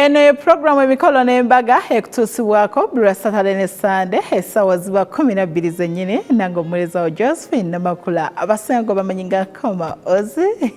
Eno programu emikolo n'embaga ekutuusibwako buli Saturday ne Sunday essaawa ziba 12 zennyini nange omuweereza wa Josephine Namakula abasengo bamanyi nga Koma Ozi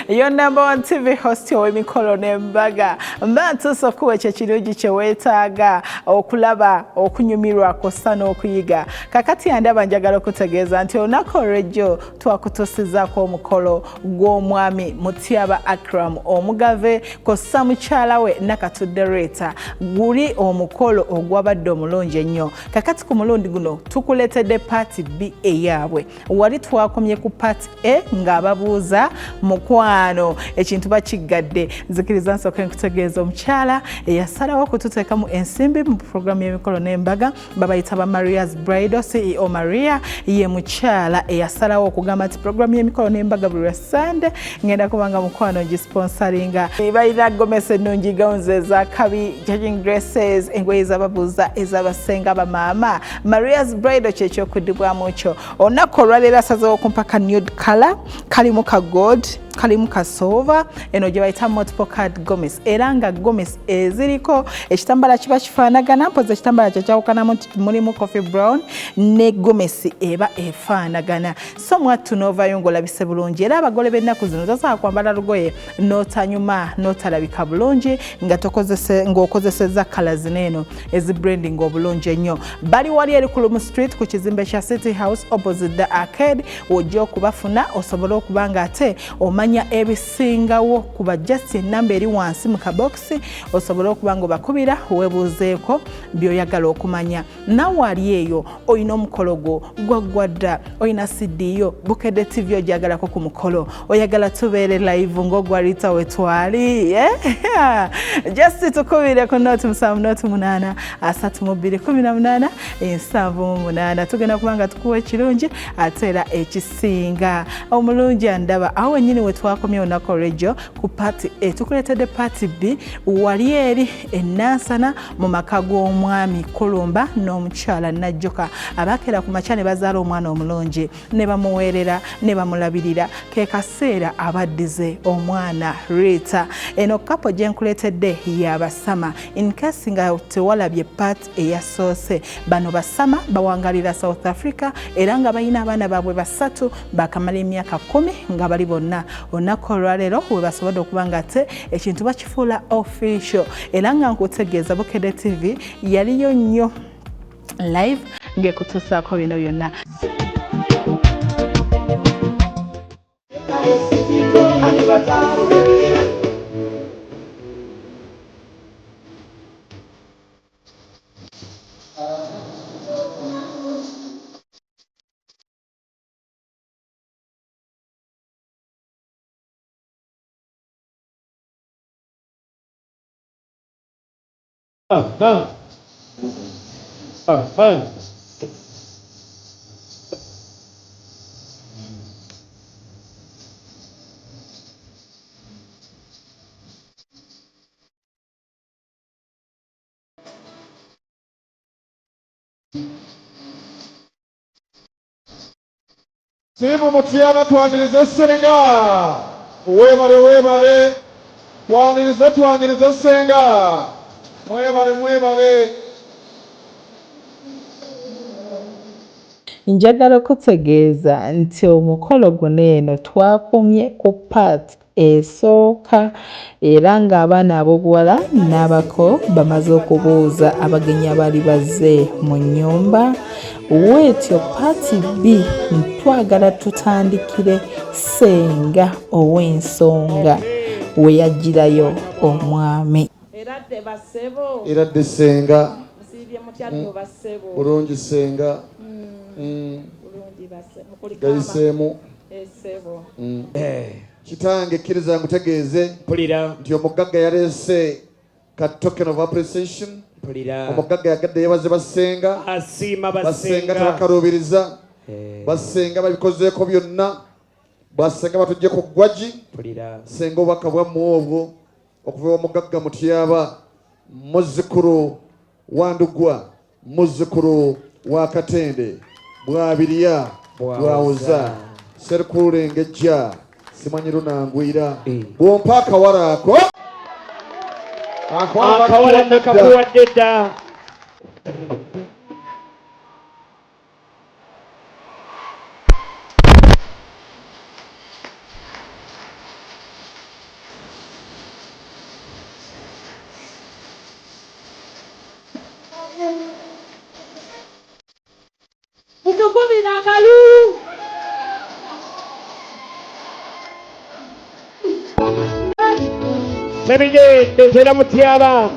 yo number 1 TV host ow'emikolo n'embaga mba ntuuse okuwa ekyo kirungi kye weetaaga okulaba okunyumirwa kw'ossa n'okuyiga kakati andaba njagala okutegeeza nti olunaku olw'ejjo twakutuusizaako omukolo gw'omwami Mutyaba Akram Omugave kw'ossa mukyala we Nakatudde Rita guli omukolo ogwabadde omulungi ennyo kakati ku mulundi guno tukuleetedde paati B eyaabwe wali twakomye ku paati A ng'ababuuza mukwano ekintu bakiggadde nzikiriza nsooke nkutegeeza omukyala eyasalawo okututeekamu ensimbi mu programu y'emikolo n'embaga babayita ba Maria's Bridal CEO Maria ye mukyala eyasalawo okugamba nti programu y'emikolo n'embaga buli Sunday ngenda kubanga mukwano gisponsoringa bayina gomesi ennungi gonze za kabi judging dresses engoye z'ababuuza ez'abasenga bamaama Maria's Bridal kyekyokuddibwamu kyo olunaku olwaleero asazeewo okumpa ka nude color kalimu ka gold kalimu ka silver eno gye bayita multiple card gomes era nga gomes eziriko ekitambala kiba kifaanagana mpozi ekitambala kyekyawukanamu nti mulimu coffee brown ne gomesi eba efaanagana so mwattu n'ovaayo ng'olabise bulungi era abagole b'ennaku zino tosobola kwambala lugoye n'otanyuma n'otalabika bulungi ng'okozesezza colors n'eno ezibranding obulungi ennyo bali wali eri ku Lumu Street ku kizimbe kya City House opposite the arcade wojja okubafuna osobole okuba nga ate omanya ebisingawo kuba just enamba eri wansi mu kabokisi osobole okuba nga obakubira weebuuzeeko by'oyagala okumanya nawe ali eyo olina omukolo gwo gwaggwadda olina sidiyo bukedde TV ogyagalako ku mukolo oyagala tubeere live ng'ogwa Rita wetwali just tukubire ku noti 7 8 3 tugenda kubanga tukuwa ekirungi ate era ekisinga omulungi andaba awo wennyini wetwakomye olunaku olw'ejjo ku paati A tukuleetedde paati B wali eri ennansana mu maka g'omwami Kulumba n'omukyala Najjoka abakeera ku makya ne bazaala omwana omulungi ne bamuweerera ne bamulabirira ke kaseera abaddize omwana Rita eno kapo gye nkuleetedde y'abasama in case nga tewalabye paati eyasoose bano basama bawangalira South Africa era nga balina abaana baabwe 3 bakamala emyaka 10 nga bali bonna olunaku olwaleero we basobodde okuba nga ate ekintu bakifuula official era nga nkutegeeza Bukedde TV yaliyo nnyo live ng'ekutuusaako bino byonna. Simu Mutyaba twanirize Ssenga webale twanirize Ssenga mwebale njagala okutegeeza nti omukolo guno eno twakomye ku paati esooka era ng'abaana ab'obuwala n'abako bamaze okubuuza abagenyi abali bazze mu nnyumba wetyo paati B twagala tutandikire Ssenga ow'ensonga we yagirayo omwami eradde Ssenga bulungi Ssenga gayiseemu kitange kkiriza ngutegeeze nti omugagga yaleese ka token of appreciation omugagga yagadde yebaze Bassenga Bassenga tebakaluubiriza Bassenga babikozeeko byonna Bassenga batujje ku ggwagi Ssenga obubaka bwammwe obwo okuva omugagga Mutyaba muzzukulu wa Ndugwa muzzukulu wa Katende Bwabirya Bwawuza Serukulu Lengejja simanyi lunangwira bw'ompa akawala ako akawala nakakuwadde dda. Mutukubira akalulu. Sebije tezera mutyaba.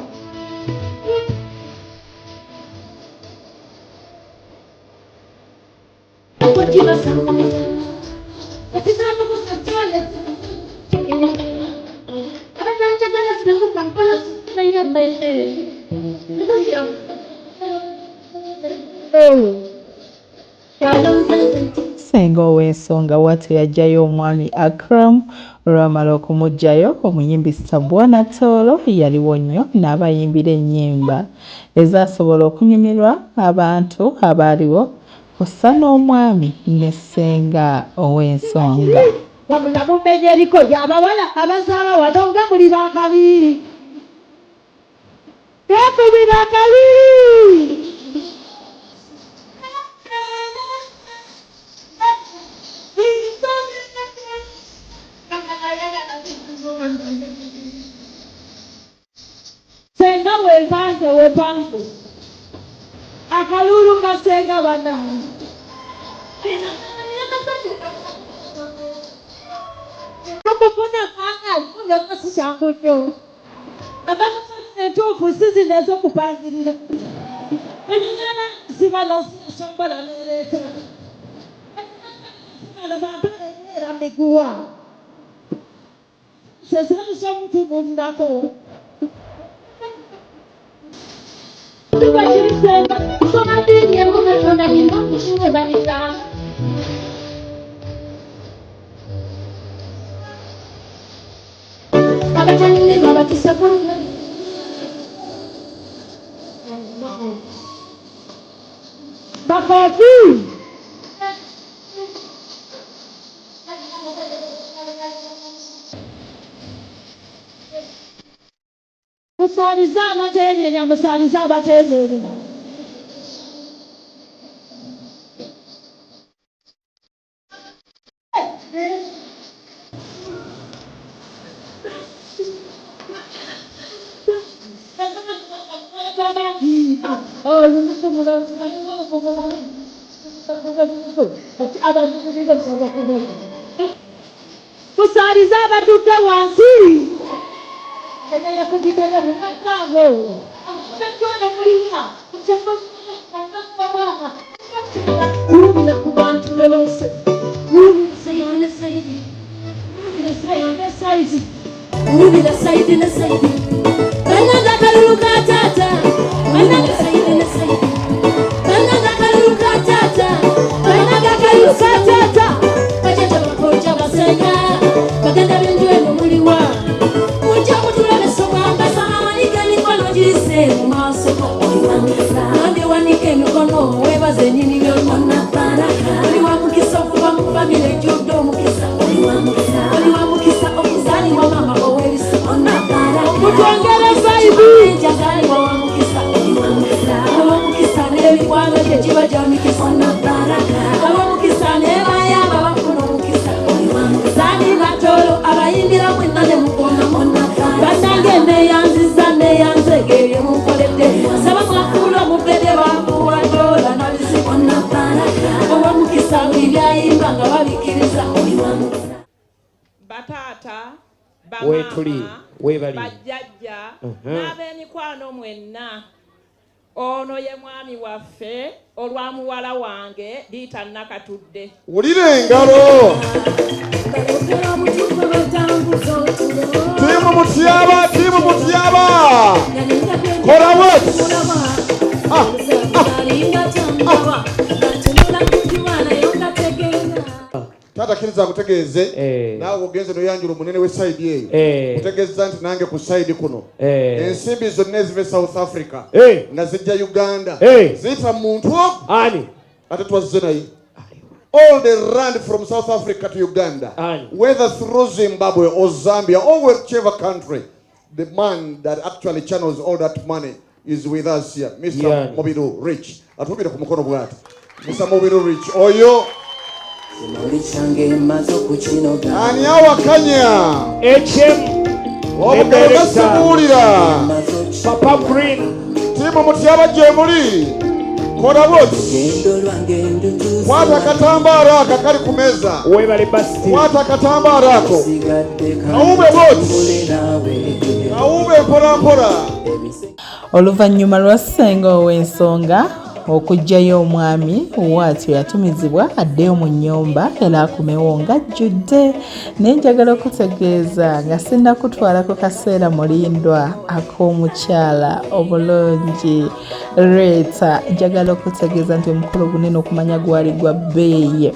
Ssenga ow'ensonga Wattu yaggyayo omwami Akram olwamala okumuggyayo. Omuyimbi Sabwana Toolo yaliwo nnyo n'abayimbira ennyimba ezasobola okunyumirwa abantu abaaliwo kw'ossa n'omwami ne ssenga ow'ensonga. Wabula mumenye eriko ly'abawala abazaala wano nga muli bakabiri. Tekubira akabiri. Senga wepanze akalulu kasenga bana kapopona kanga kunga kasishango nyo netuufu sizina ez'okupangirira enyana zibala sombola nereeta zibala bampeera miguwa sezirabisa omuntu mundako musaliza abateerera musaliza abateerera kusaliza abatutte wansi batata wetuli webali bajjajja n'ab'emikwano mwenna. Ono ye mwami waffe olwa muwala wange Liita Nakatudde. Wulira engalo. Tiimu Mutyaba, tiimu Mutyaba. Kola what? Tata kiriza kutegeeze naawe ogenze noyanjula omunene w'esayidi eyo kutegeeza nti nange ku sayidi kuno ensimbi zonna ezive South Africa nga zijja Uganda ziyita muntu ani ate twazze naye all the rand from South Africa to Uganda whether through Zimbabwe or Zambia or whichever country the man that actually channels all that money is with us here, Mr. Mobiru Rich. Atubire ku mukono bwati. Mr. Mobiru Rich. Oyo. Ani awakanya. Obugasimulira. Papa Green. Timu Mutyaba Jemuli. Kora boti. Kwata katambara akakali kumeza. Webale basti. Kwata katambara ako. Kaube boti. Kaube mpora. Oluvannyuma lwa ssenga ow'ensonga okujjayo omwami waatyo yatumizibwa addeyo mu nnyumba era akumewo ng'ajjudde naye njagala okutegeeza nga sinnakutwalako kaseera mulindwa ak'omukyala obulungi Rita. Njagala okutegeeza nti omukolo gunene okumanya gwali gwa bbeeyi.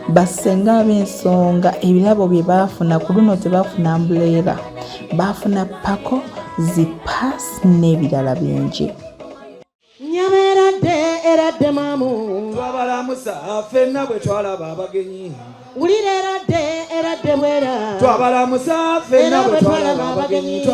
Bassenga ab'ensonga ebirabo bye baafuna ku luno tebaafuna ambuleera, baafuna pako, zipaasi n'ebirala bingi. Nyabeeradde eradde maamu twabalamusa ffenna bwe twalaba abagenyi. Wulira eradde bwera twabalamusa ffenna bwe twalaba abagenyi.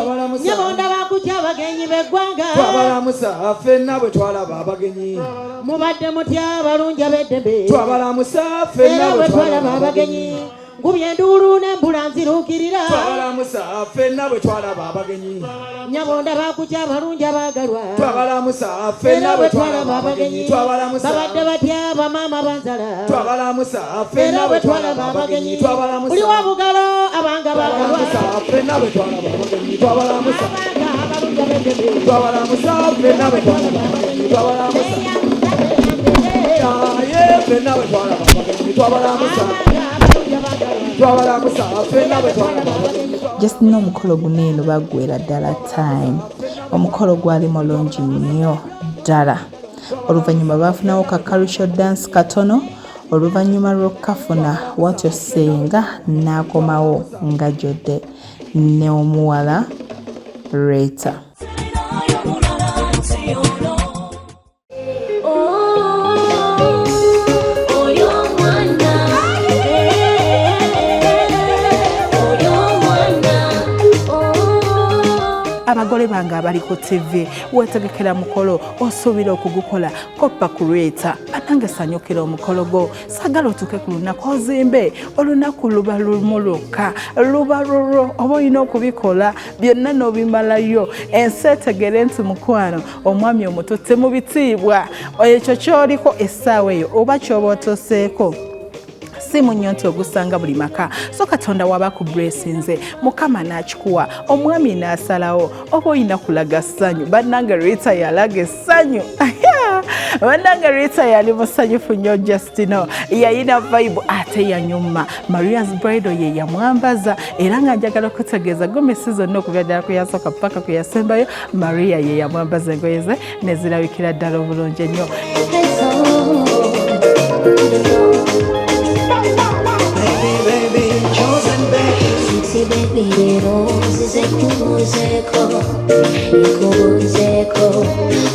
Nyabonda bakutya abagenyi b'eggwanga. Twabalamusa ffenna bwe twalaba abagenyi. Mubadde mutya abalungi ab'eddembe. Twabalamusa ffenna bwe twalaba abagenyi. Ngubye enduulu n'embula nziruukirira. Twabalamusa ffenna bwe twalaba abagenyi. Nyabonda bakutya abalungi abaagalwa. Twabalamusa ffenna bwe twalaba abagenyi. Babadde batya bamaama banzala. Twabalamusa ffenna bwe twalaba abagenyi. Buli wa bugalo abanga baagalwa. Ffenna bwe twalaba abagenyi. Twabalamusa abalungi ab'eddembe. twabalamusa ffenna bwe twalaba abagenyi. Twabalamusa ffenna bwe twalaba abagenyi. Twabalamusa ffenna bwe twalaba abagenyi. Just n'omukolo guneeno baggwera ddala time. Omukolo gwali mulungi nnyo ddala. Oluvannyuma baafunawo ka cultural dance katono. Oluvannyuma lw'okukafuna watyo ssenga n'akomawo ng'ajjodde n'omuwala Rita. Abagole bange abali ku TV weetegekera mukolo osuubira okugukola koppa ku Rita. Bannange sanyukira omukolo gwo. Saagala otuuke ku lunaku ozimbe. Olunaku luba lumuluka, luba lulwo oba olina okubikola byonna n'obimalayo. Ensi etegere nti mukwano omwami omuto temubitiibwa. Ekyo ky'oliko essaawa eyo oba ky'oba otuuseeko si munnyo nti ogusanga buli maka. So Katonda waba ku blessings Mukama n'akikuwa omwami n'asalawo oba olina kulaga ssanyu. Bannange Rita yalaga essanyu. Bannange Rita yali musanyufu nnyo Justino. Yayina vibe ate yanyuma. Maria's Bridal ye yamwambaza era nga njagala okutegeeza gomesi zonna okuva ddala ku yasooka paka ku yasembayo Maria ye yamwambaza engoye ze ne zirabikira ddala obulungi ennyo. Baby, roses ekubuzeko,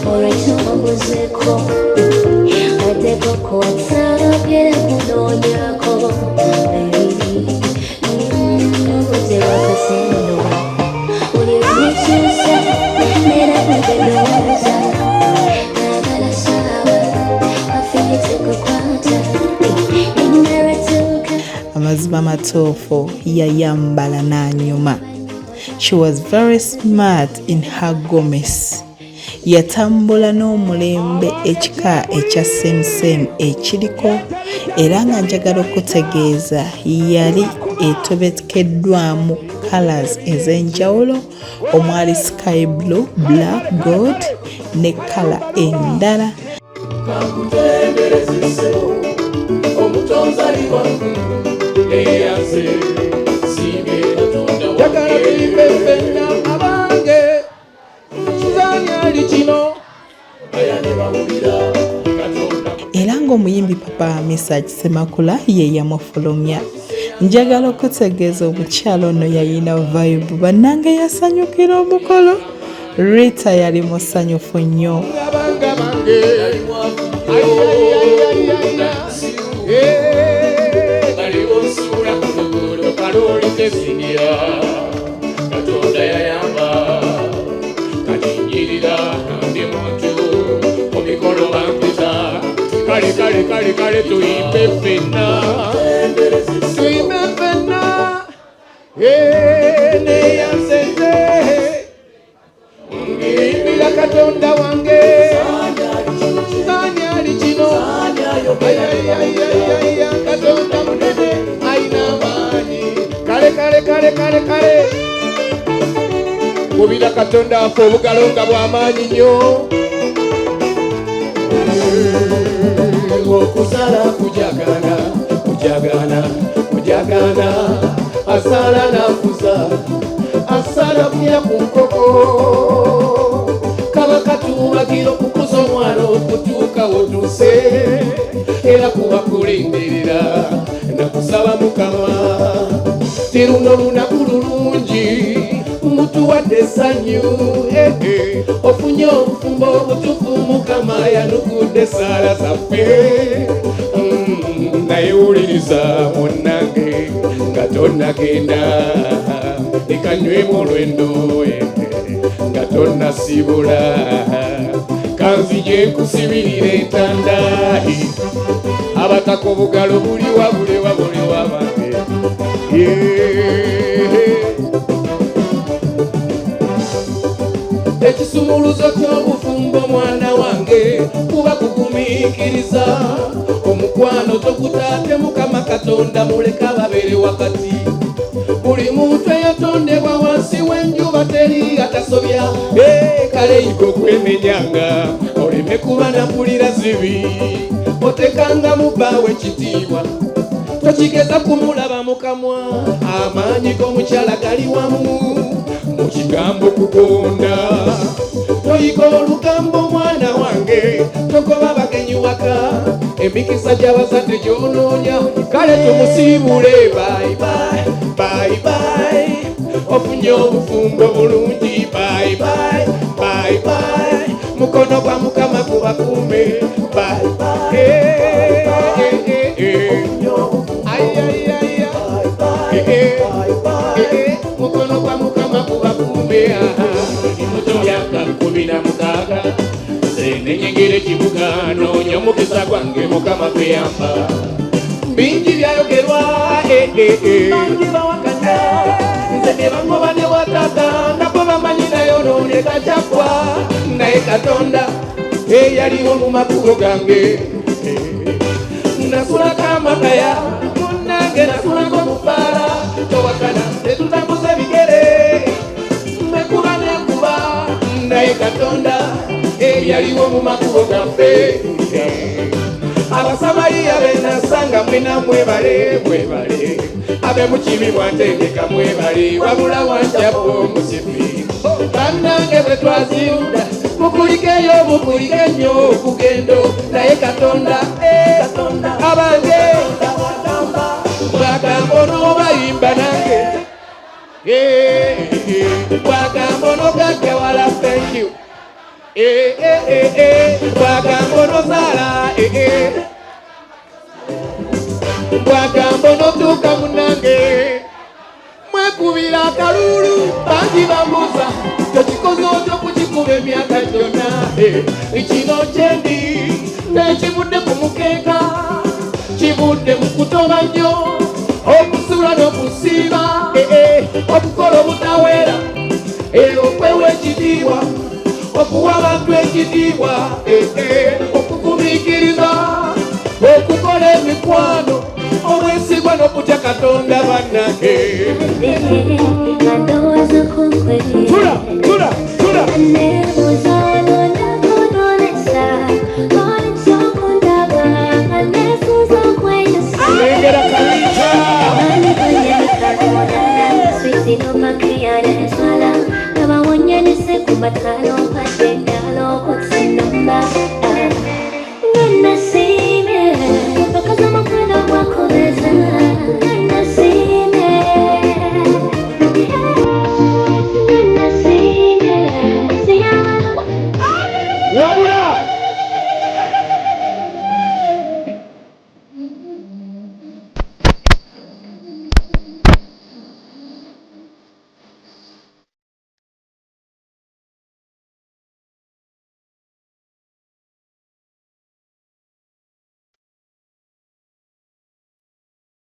oretumubuzeko, ateko kuwasabye kunonyako, baby, nubuze wakasendo, uli ulichusa, nera kubedoza, nagala sawa, afiyete kukwata, ineratuka. Amazima matuufu yayambala n'anyuma. She was very smart in her gomesi. Yatambula n'omulembe ekika ekya semusemu ekiriko era nga njagala okutegeeza yali etobekeddwamu colors ez'enjawulo omwali sky blue, black gold ne kala endala. Era ng'omuyimbi Papa Message Semakula ye yamufulumya. Njagala okutegeeza omukyalo ono yayina vibe. Bannange yasanyukira omukolo. Rita yali musanyufu nnyo. Katonda yayamba kale tuyimbe ffenna neyansenze ngiyimbira Katonda wange sani ali kino Katonda munene ayina amaanyi kale kubira Katonda waffe obugalo nga bw'amaanyi nnyo okusala kujagana asala nakuza asala kuya ku nkoko kaba katuulagira okukuza omwana okutuuka wotuuse era kuba kulindirira nakusaba Mukama tiruno lunaku lulungi mutuwadde essanyu ofunye obufumbo obutuku Mukama yanukudde essaala zaffe naye wuliriza munnange nga tonnagenda ekanywemu olwendo nga tonnasibula kanzije nkusibirira entanda abataka obugalo buliwa bange ekisumuluzo ky'obufumbo mwana wange kuba kugumiikiriza omukwano togutaate Mukama Katonda muleka babeere wakati buli muntu eyatondebwa wansi w'enjuba teri atasobya kale yiga okwemenyanga oleme kuba nampulira zibi otekanga mubbaawe ekitiibwa tokigeza kumulaba mu kamwa amaanyi g'omukyala gali wamu mu kigambo kugonda toyiga olugambo mwana wange togoba bagenyi waka emikisa gy'abazadde gy'onoonya kale tumusiibule bye ofunye obufumbo bulungi bye mukono gwa Mukama gubakuume mukono gwa Mukama gubakuume muto myaka 16 nenyengere kibuga noonya omukisa gwange Mukama gweyamba bingi byayogerwa bangi bawakanya nze ne bangoba ne watata nabo bamanyi nayonoone kakyakwa naye Katonda eyaliwo mu makubo gange nasulako amakaya munnange nasulako mubaala towakana tetutambuza ebigere mekuba nekuba naye Katonda eyaliwo mu makubo gaffe abasamaliya benasanga mwena mwebale abe mukibi bwantendeka mwebale wabula wanjapo omusipi bannange bwe twaziuda mukulikeyo mukulike nnyo okugendo naye Katonda abange bwagambo n'obayimba nange bwagambo n'ogaggawala thank you bwagambo n'ozaala bwagambo n'otuuka munange mwekubira akalulu bangi bambuza tokikoze otyo kukikuba emyaka gyonna kino kyendi nekivudde ku mukeeka kivudde mu kutoba nnyo okusula n'okusiiba okukola obutaweera okwewa ekitiibwa okuwa abantu ekitiibwa okugumiikiriza okukola emikwano obwesigwa n'okutya Katonda bannange tula lengera kalita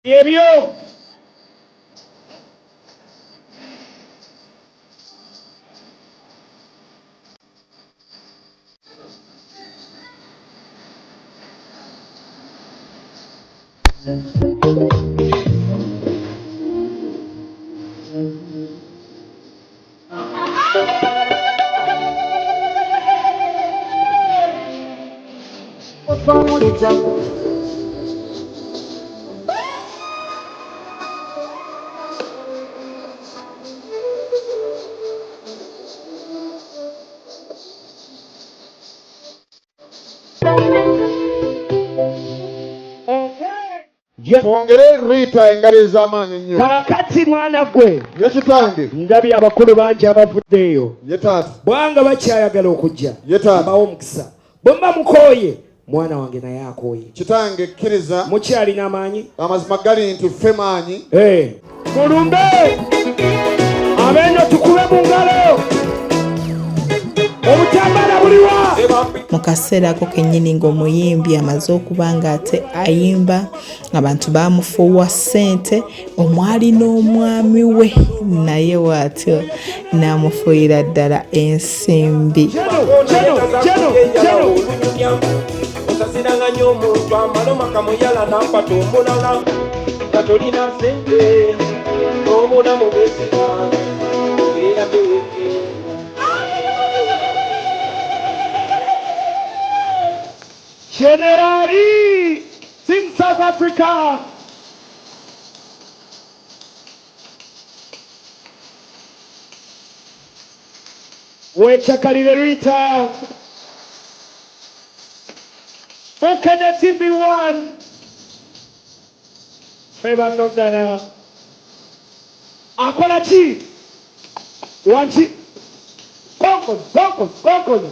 Ebyo Twongere Rita engalo ez'amaanyi nnyo. Kakati mwana gwe. Ye kitange. Ndabye abakulu bangi abavuddeyo. Ye taata. Bwanga bakyayagala okujja. Ye taata. Bawo omukisa. Bwe mba mukooye mwana wange naye akooye. Kitange kkiriza. Mukyalina amaanyi. Amazima gali nti ffe maanyi. Mulumbe abeno tukube mu ngalo. Obutambala buliwa. Mu kaseera ako kennyini ng'omuyimbi amaze okuba nga ate ayimba abantu baamufuuwa ssente omwali n'omwami we naye bw'atyo n'amufuuyira ddala ensimbi. Osasiranga nnyo omuntu amaloma kamuyala n'ampata omulala nga tolina ssente n'obulamu bwesiga era beweke. Generali in South Africa. Wechakalile Rita. Ukene TV1. Feva Ndondana. Akola chi. Wanchi. Kokon.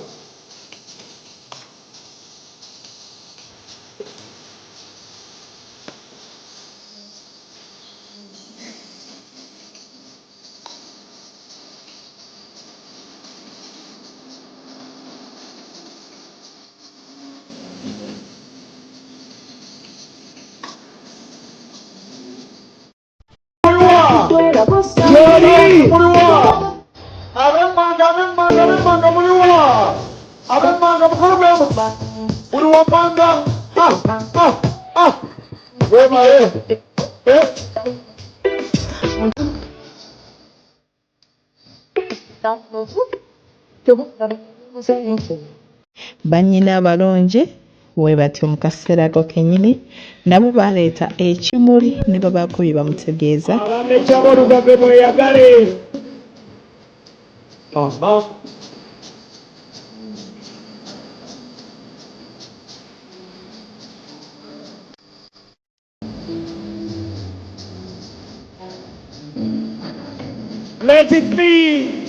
Bannyina abalonje we batyo mu kaseera ako kennyini nabo baleeta ekimuli ne babaako bye bamutegeeza. Abamekyabolugabe mweyagale. Let it be.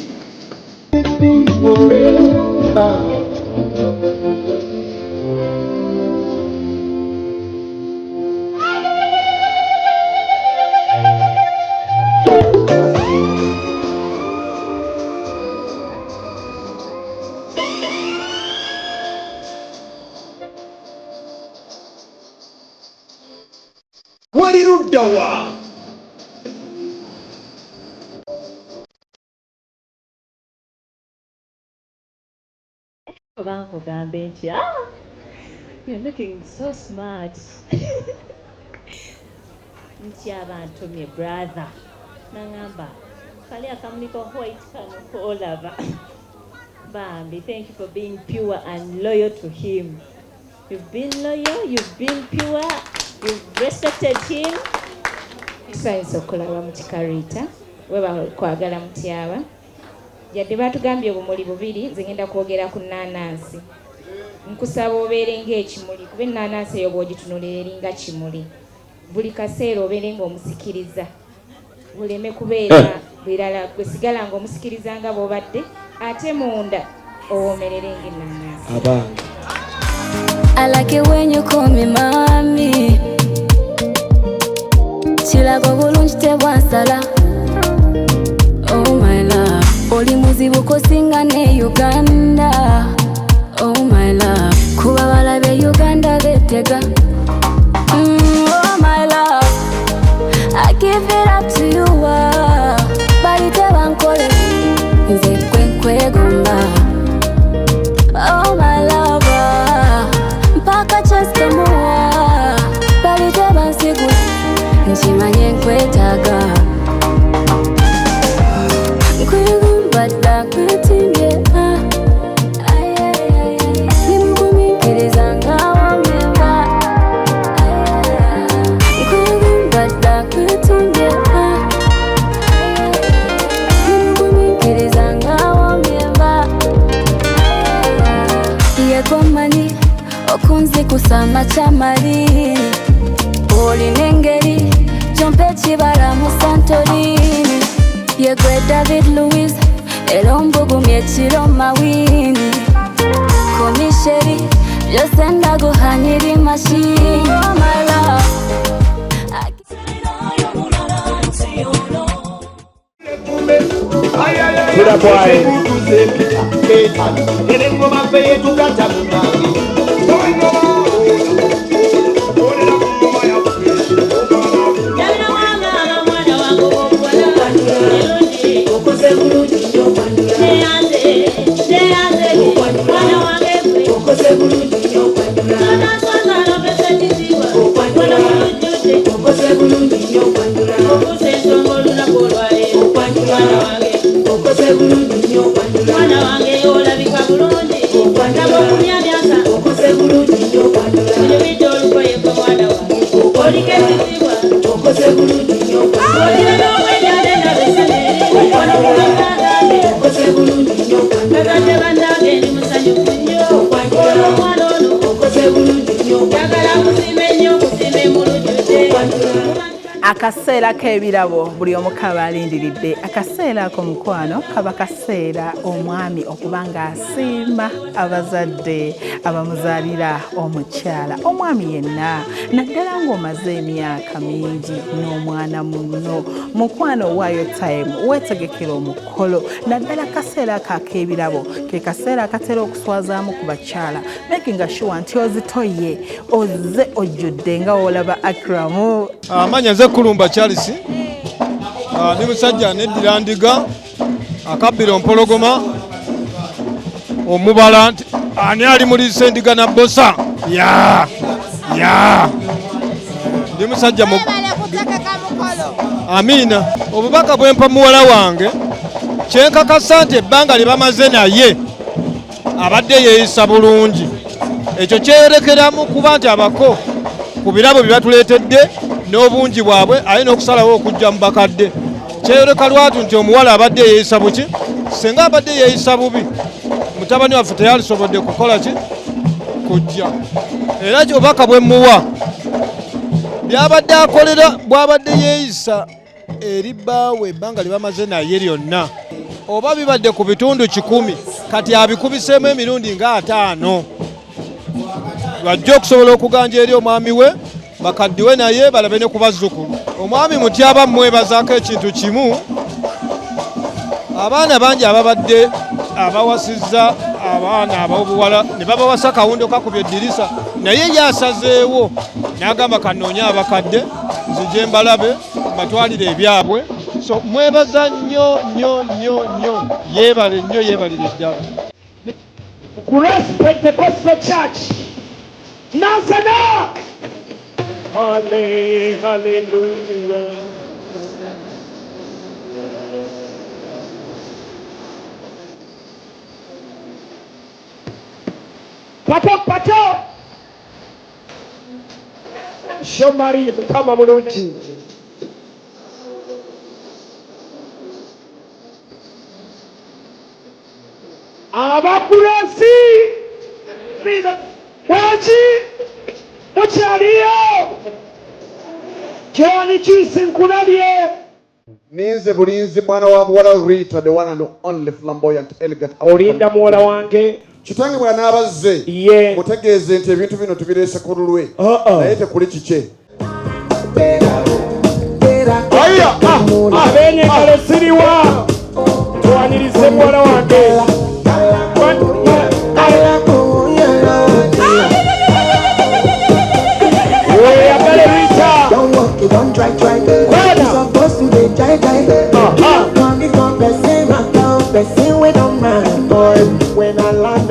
Walirudawa. You're looking so smart. Nchiabantu my brother. Nangamba. Kali akamuniko white kano Olava. Bambi, thank you for being pure and loyal to him. You've been loyal, you've been pure, you've respected him. Science okulaba mukikarita. Weba kwagala mutiaba. Yadde batugambye obumuli bubiri zigenda kwogera ku nnanansi. Nkusaba obeere ng'ekimuli kuba ennanansi eyo bw'ogitunulira eringa kimuli. Buli kaseera obeere ng'omusikiriza. Buleme kubeera birala gwe sigala ng'omusikiriza nga bw'obadde ate munda owoomerere ng'ennanansi. I like it when you call me mommy. Chilago bulungi tebwansala. Oh my love. Oli muzibu kusinga ne Uganda. Oh my love. Kuba balabe Uganda betega. Oh my love. Oh my lover, mpaka chest mua, balite bansigu, nchimanye nkwetaga. Nkwigumbada kwetimye, nimugumikiriza ngawa meba. Nkwigumbada kwetimye, nimugumikiriza ngawa meba. Yegomani okunzi kusama chamali, oli nengeri jompe chibala mu Santorini. Yegwe David Louis elombugu myechiro mawini, komisheri byose ndaguhanyira machine. Oh my love, Kira boy. Akaseera k'ebirabo buli omu kaba alindiridde. Akaseera ak'omukwano kaba kaseera omwami okubanga asiima abazadde abamuzaalira omukyala. Omwami yenna naddala ng'omaze emyaka mingi n'omwana muno, mukwano waayo time weetegekera omukolo. Naddala kaseera ak'ebirabo ke kaseera akatera okuswazaamu ku bakyala, making sure nti ozitoye ozze ojjudde nga olaba Akramu. Amanya nze Kulumba Charles, ndi musajja neddira ndiga akabbira ompologoma omubala nti ani ali mulise endiga na bosa ya ndi musajja Amina. Obubaka bwempa muwala wange kyenkakasa nti ebbanga lye bamaze naye abadde yeeyisa bulungi. Ekyo kyeyerekeramu kuba nti abako ku birabo bye batuleetedde n'obungi bwabwe alina okusalawo okujja mu bakadde. Kyeyoleka lwatu nti omuwala abadde yeeyisa buki, senga abadde yeeyisa bubi mutabani waffe teyalisobodde kukola ki kujja. Era kyobaka bwe muwa byabadde akolera bwabadde yeeyisa eri bbaawe ebbanga lye bamaze naye lyonna, oba bibadde ku bitundu 10 kati abikubiseemu emirundi nga 5 lwajja okusobola okuganja eri omwami we bakaddiwe naye balabe ne ku bazzukulu. Omwami mutyaba mwebazaako ekintu kimu, abaana bangi ababadde abawasizza abaana ab'obuwala ne babawasa kawundo kakubye eddirisa, naye yasazeewo n'agamba kanoonya abakadde nzije mbalabe batwalire ebyabwe. So mwebaza nnyo nnyo nnyo nnyo, yeebale nnyo, yeebalire ddala. Grace Pentecostal Church, Nazana. Hallelujah. Pato. Shomari kama mulungi. Abakurasi. Wachi. Muchaliyo. Kyani chisinkulabye. Ninze bulinzi mwana wa muwala Rita, the one and only flamboyant elegant. Olinda muwala wange. Kitange bwana abazze. Mutegeeze nti ebintu bino tubireese ku lulwe. Naye tekuli kike. Abenye kale siriwa. Twanirize muwala wange. Don't try. You're supposed to be try. Come, person we don't mind, boy. When I land,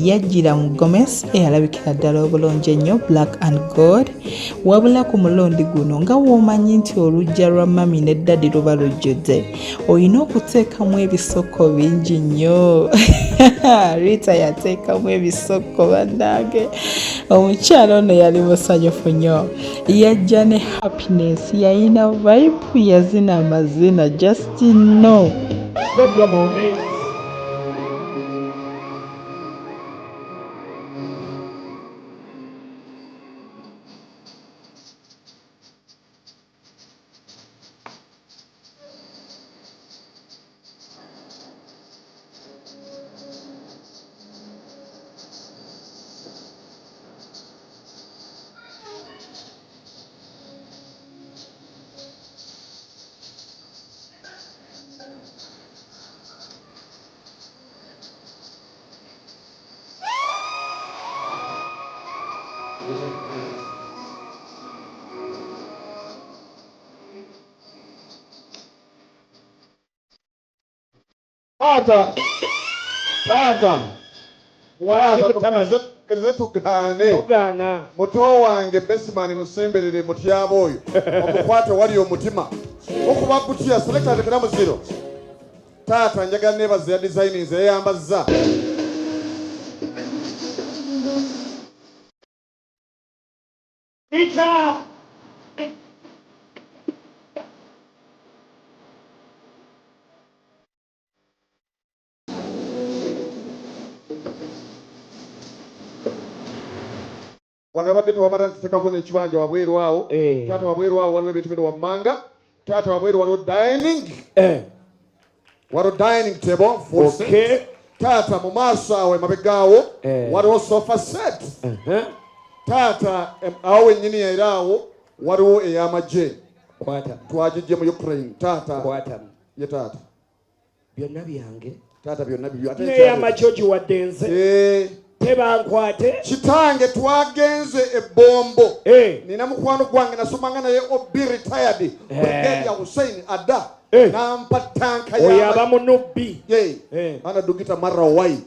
yajjira mu Gomez eyalabikira ddala obulungi ennyo Black and Gold wabula ku mulundi guno nga woomanyi nti oluggya lwa mami ne ddadi luba lujjudde olina okuteekamu ebisoko bingi nnyo Rita yateekamu ebisoko bannange omukyala ono yali musanyufu nnyo yajja ne Happiness yayina vibe yazina amazina just no Tata muto wange Besimani musemberere mutyabo oyo omukwate wali omutima okuba kutya selekta tekera muziro tata njagala nebaza ya designers eyambaza Wangabadde tuwamara tutekako n'ekibanja wabweru awo taata wabweru awo waliwo ebintu bino wammanga taata wabweru waliwo dining table full set taata mu maaso awo emabega awo waliwo sofa set taata awo wennyini era awo waliwo ey'amagye twagijje mu Ukraine taata ye taata byonna byange taata byonna bibyo ate n'ey'amagye ogiwadde nze tebankwate kitange twagenze ebombo nina mukwano gwange nasomanga naye obi retired Brigadier Hussein Ada nampa tanka ya oyo aba munubbi ana dugita mara wai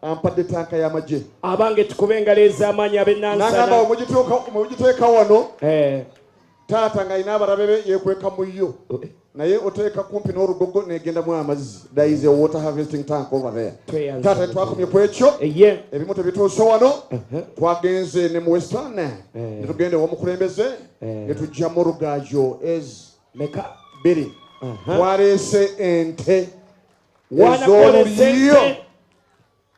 ampadde tanka ya maje abange tukube engalo ez'amaanyi ab'ennansana nangamba omugiteeka wano taata nga ina abarabe yekweka muyo naye oteeka kumpi n'orugogo negendamu amazzi. There is a water harvesting tank over there. Taata twakomye ku ekyo ebimu tebituuse wano twagenze ne mu Western ne tugende w'omukulembeze ne tujja mu Rugaajo meka biri twaleese ente ez'oluliyo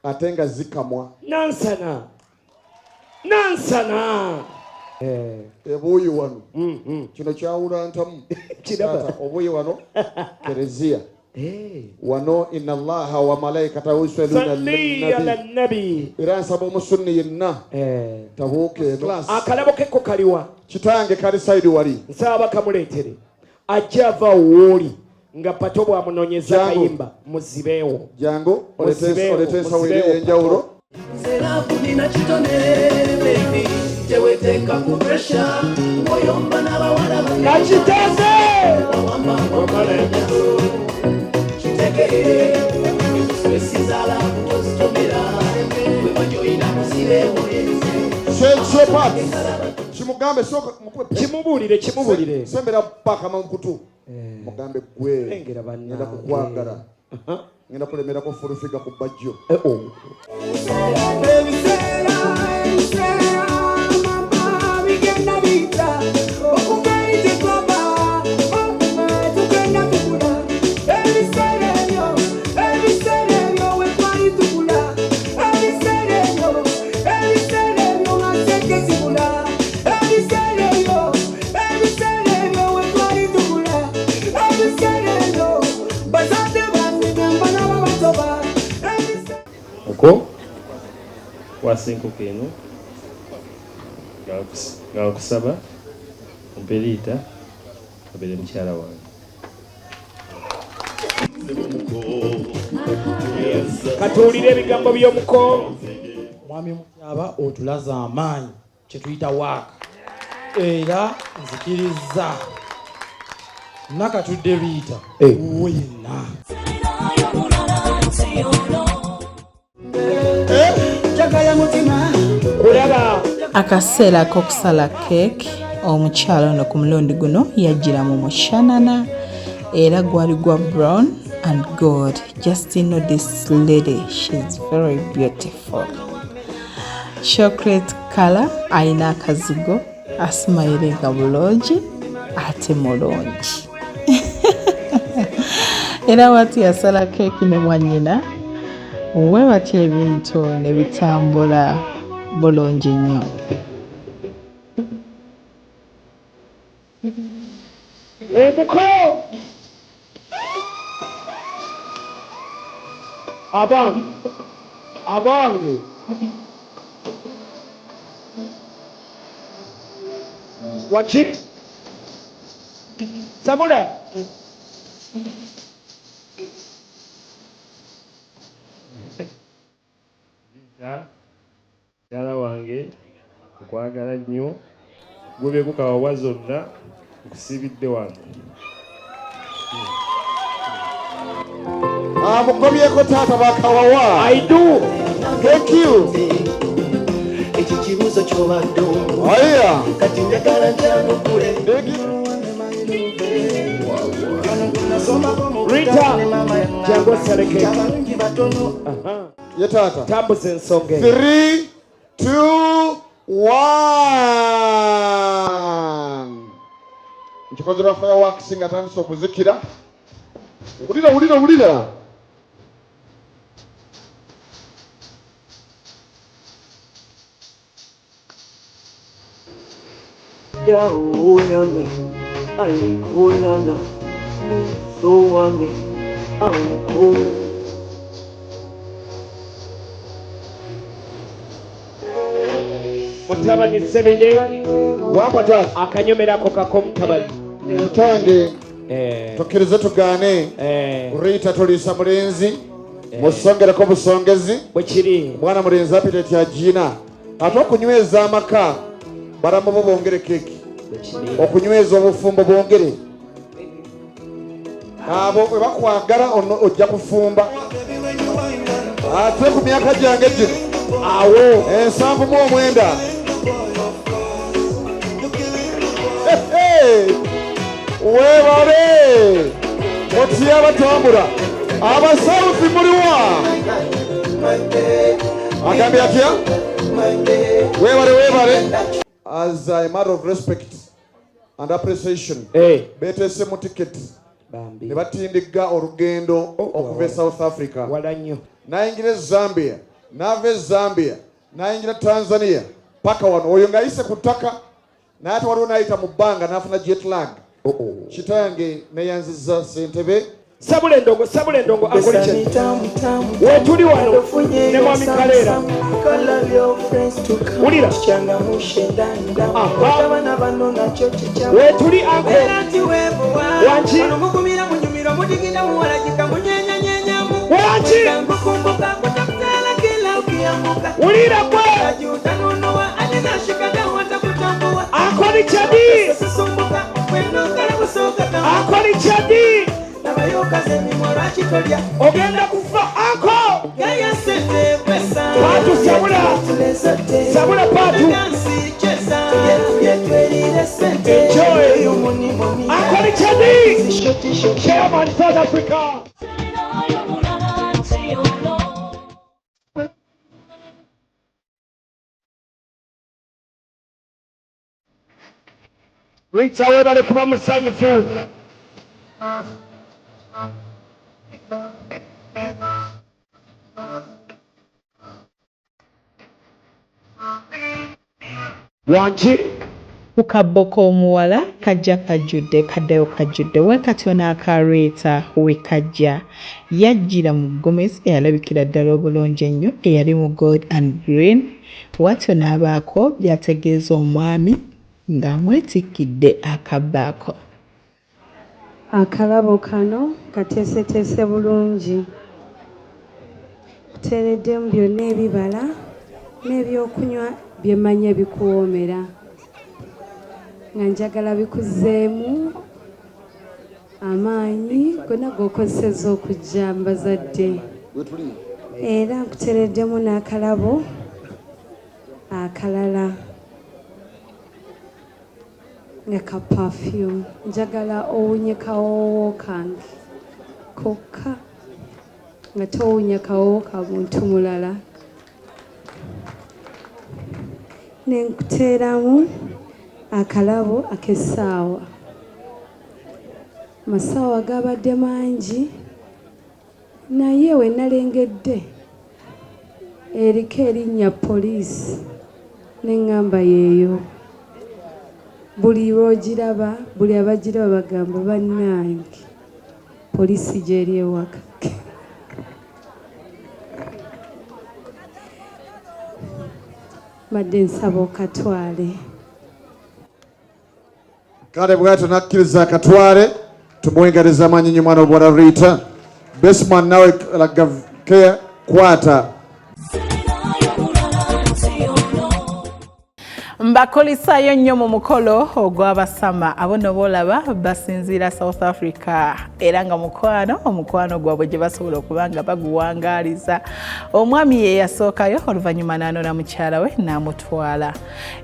ate nga zikamwa nansana ebuuyi wano kino kyawula ntamu obuuyi wano Kereziya wano inna Allaha wa malaikatahu yusalluna ala nabi era nsaba omusunni yenna tabuuke class akalabo kekko kaliwa kitange kali side wali nsaba kamuleetere ajava woli nga pato bwamunoonyeza kayimba muzibeewo jango oletesa wili enjawulo Serafina chitonere baby teweteka ku pressure oyomba n'abawala nakiteze wamba wamalenya chiteke sesizala kuzitomera we banyoina musibe shepa chimugambe soko kimubuulire sembera paka mankutu mugambe gwe ngenda kukwagala ngenda kulemera ko furufiga ku bajjo ko wasinkuka eno nga nkusaba omperiita abere mukyala wange katuwulire ebigambo by'omuko mwami mukyaba otulaza amaanyi kyetuyita waaka era nzikiriza nakatudde Rita wena Akaseera k'okusala keeki omukyala ono ku mulundi guno yajjira mu mushanana era gwali gwa brown and gold. Just know this lady, she's very beautiful. Chocolate color, ayina akazigo, asimayirenga bulungi ate mulungi. Era wati yasala keeki ne mwannyina we batya ebintu ne bitambula bulungi nnyo. Abange Wachit Sabula Yala wange okwagala nnyo gwe kukawawa zonna nkusibidde wano. Amukobyeko taata bakawawa. I do. Thank you. Ekikibuzo kyobadde Aya. kati njagala njano kule. Rita Jango Sereke Ye taata tambuza ensonga 3 2 1 nkikozera fireworks nga tandise okuzikira. Wulira Yauyame alikulana Suwame aliku Mutabani Sebede wapata akanyomerako kako mutabani Mutange tokkirize tugaane Rita tolisa mulenzi musongereko busongezi bwekiri mwana mulenzi apiteti agina ate okunyweza amaka baramu bo bongere keki okunyweza obufumbo bongere abo we bakwagala ojja kufumba ate ku myaka gyange gino awo 7 webale otya batambula abasawuzi muliwa agambye atya webale as a matter of respect and appreciation betese mu ticket ne batindiga olugendo okuva South Africa nayingira Zambia nave Zambia nayingira Tanzania paka wano oyo ngayise ku ttaka naye ate waliwo nayita mu bbanga nafuna jet lag kitange neyanziza Ssentebe Sabule ndongo akole kye wetuli wano ne mwami Kaleera ulira wetuli anko wanchi ulira kwe akoli kyadi akoli kyadi ogenda kufa ako patu sabula patu enjoy akoli kyadi chairman South Africa Rita webale kuba musanyufu wanchi Kukabbo k'omuwala kajja kajjudde kaddeyo kajjudde wekati ono akareeta wekajja yajjira mu Gomez eyalabikira ddala obulungi ennyo eyali mu gold and green watyo n'abaako byategeeza omwami ng'amwetikkidde akabbaako. Akalabo kano kateeseteese bulungi kuteereddemu byonna ebibala n'ebyokunywa bye mmanyi bikuwoomera nga njagala bikuzeemu amaanyi gonna g'okozesezza okujja mbazadde era nkuteereddemu n'akalabo akalala nga ka perfume njagala owunye kawowo kange kokka nga towunye kawowo ka muntu mulala nenkuteeramu akalabo ak'essaawa masaawa gabadde mangi naye we nalengedde eriko erinnya poliisi neŋŋamba yeeyo buli lw'ogiraba buli abagiraba bagamba bannange poliisi gy'eri ewaka badde nsaba okatwale kale bwatyo nakkiriza akatwale tumuwengaliza amanyi nnyo mwana obuwala Rita Besman nawe lagavkeya kwata mbakolisayo nnyo mu mukolo ogw'abasama abo no boolaba basinziira South Africa era nga omukwano gwabwe gye basobola okuba nga baguwangaaliza omwami ye yasookayo oluvannyuma n'anona mukyala we n'amutwala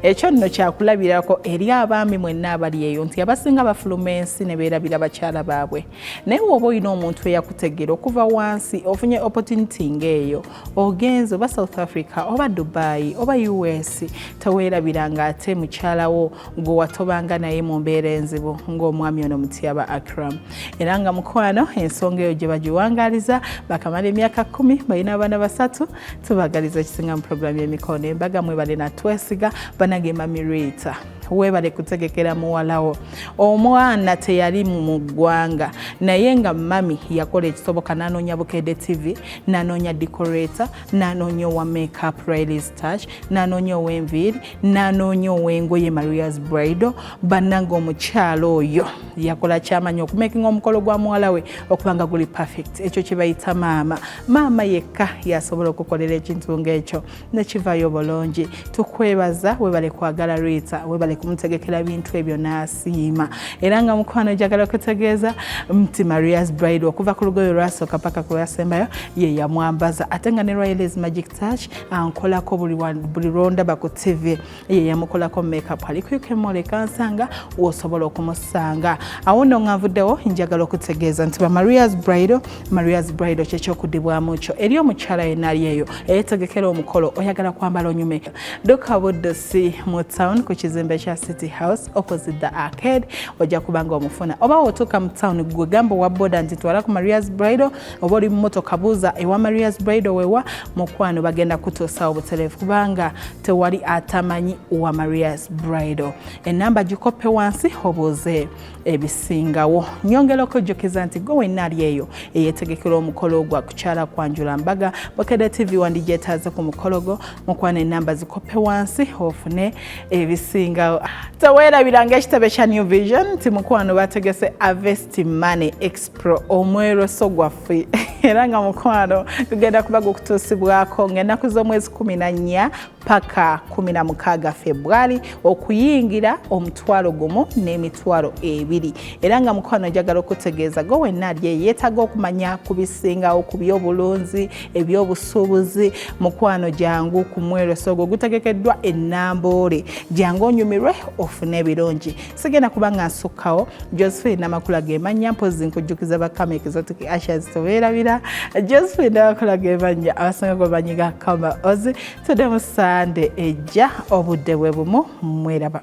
ekyo nno kyakulabirako eri abaami mwenna abali eyo nti abasinga bafuluma ensi ne beerabira bakyala baabwe naye woba olina omuntu eyakutegera okuva wansi ofunye opportunity ng'eyo ogenze oba South Africa oba Dubai oba US teweerabira nga ate mukyalawo gwe watobanga naye mu mbeera enzibu ng'omwami ono Mutyaba Akram era nga mukwano ensonga eyo gye bagiwangaaliza bakamala emyaka 10 balina abaana 3 tubagaliza ekisinga mu puroguramu y'emikono embaga mwebale na twesiga banagema Mirita webale kutegekera muwalawo omwana teyali mu ggwanga naye nga mami yakola ekisoboka n'anoonya Bukedde TV n'anoonya decorator n'anoonya owa makeup Riley's Touch n'anoonya ow'enviiri n'anoonya ow'engoye Maria's Bridal bannanga omukyalo oyo yakola kyamanya okumakinga omukolo gwa muwala we okuba nga guli perfect ekyo kye bayita maama yekka yasobola okukolera ekintu ng'ekyo nekivaayo bulungi tukwebaza webale kwagala Rita webale kumutegekera bintu ebyo n'asiima era nga mukwano njagala kutegeeza nti Maria's Bridal okuva ku lugoye lwasooka paka ku lwasembayo ye yamwambaza ate nga ne Riley's Magic Touch ankolako buli lwondaba ku TV ye yamukolako makeup ali kuyukemoleka nsanga wosobola okumusanga awo nno nga nvuddewo njagala okutegeeza nti ba Maria's Bridal kyekyokudibwamu kyo eri omukyala yenna ali eyo eyetegekera omukolo oyagala kwambala onyume Duka Buddusi mu town ku kizimbe kya City House opposite the arcade ojja kubanga omufuna oba wotuuka mu town gwe gamba wa boda nti twala ku Maria's Bridal oba oli mu motoka buuza ewa Maria's Bridal wewa mukwano bagenda kutuusa obutereevu kubanga tewali atamanyi wa Maria's Bridal enamba gikope wansi obuuze ebisingawo nyongera okujjukiza nti gwe wenna ali eyo eyeetegekera omukolo gwa kukyala kwanjula mbaga Bukedde TV wandigyetaaze ku mukolo gwo mukwano enamba zikope wansi ofune ebisingawo teweerabiranga ekitebe kya New Vision nti mukwano bategese Avest Money Expo omweroso gwaffe era nga mukwano tugenda kuba gukutuusibwako ng'ennaku z'omwezi 14 paka 16 Februari okuyingira omutwalo gumu n'emitwalo 2 era nga mukwano njagala okutegeeza gwe wenna ali yeetaaga okumanya ku bisingawo ku by'obulunzi eby'obusuubuzi mukwano jangu ku mweroso ogwo gutegekeddwa ennamboole jangu onyumirwe ofune ebirungi sigenda kuba nga nsukkawo Josephine Namakula gemanya mpozi nkujjukiza bakama Exotic Ashes tobeerabira Josephine Namakula gemanya abasanga gwe banyiga kama ozi tudde mu Sande ejja obudde bwe bumu mweraba